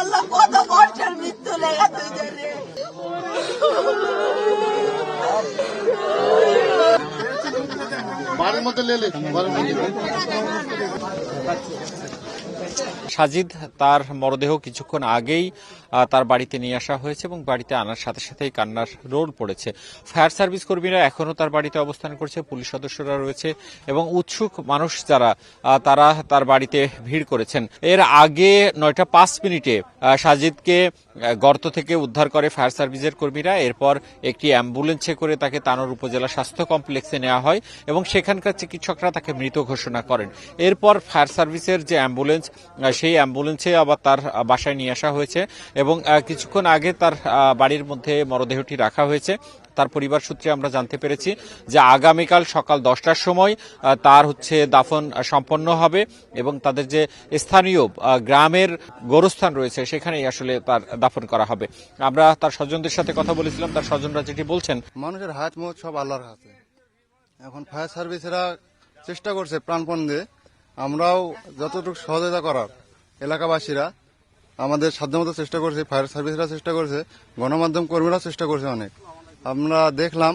আল্লাহ কত কষ্টের মৃত্যু লেগে তুই রে। বাড়ির মধ্যে লেলে সাজিদ তার মরদেহ কিছুক্ষণ আগেই তার বাড়িতে নিয়ে আসা হয়েছে এবং বাড়িতে আনার সাথে সাথেই কান্নার রোল পড়েছে। ফায়ার সার্ভিস কর্মীরা এখনো তার বাড়িতে অবস্থান করছে, পুলিশ সদস্যরা রয়েছে এবং উৎসুক মানুষ যারা তারা তার বাড়িতে ভিড় করেছেন। এর আগে 9টা 5 মিনিটে সাজিদকে গর্ত থেকে উদ্ধার করে ফায়ার সার্ভিসের কর্মীরা। এরপর একটি অ্যাম্বুলেন্সে করে তাকে তানোর উপজেলা স্বাস্থ্য কমপ্লেক্সে নেওয়া হয় এবং সেখানকার চিকিৎসকরা তাকে মৃত ঘোষণা করেন। এরপর ফায়ার সার্ভিসের যে অ্যাম্বুলেন্স সেই অ্যাম্বুলেন্সে আবার তার বাসায় নিয়ে আসা হয়েছে এবং কিছুক্ষণ আগে তার বাড়ির মধ্যে মরদেহটি রাখা হয়েছে। তার পরিবার সূত্রে আমরা জানতে পেরেছি যে আগামীকাল সকাল 10টার সময় তার দাফন সম্পন্ন হবে এবং তাদের যে স্থানীয় গ্রামের গোরস্থান রয়েছে সেখানেই আসলে তার দাফন করা হবে। আমরা তার স্বজনদের সাথে কথা বলেছিলাম, তার স্বজনরা যেটি বলছেন, মানুষের হাত মুখ সব আল্লাহর হাতে। এখন ফায়ার সার্ভিসেরা চেষ্টা করছে প্রাণপণ দিয়ে, আমরাও যতটুকু সহযোগিতা করার এলাকাবাসীরা আমাদের সাধ্যমতো চেষ্টা করছে, ফায়ার সার্ভিসরা চেষ্টা করছে, গণমাধ্যম কর্মীরাও চেষ্টা করছে অনেক। আমরা দেখলাম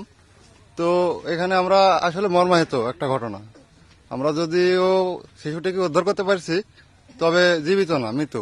তো এখানে আমরা আসলে মর্মাহত একটা ঘটনা। আমরা যদিও শিশুটিকে উদ্ধার করতে পারছি, তবে জীবিত না, মৃত।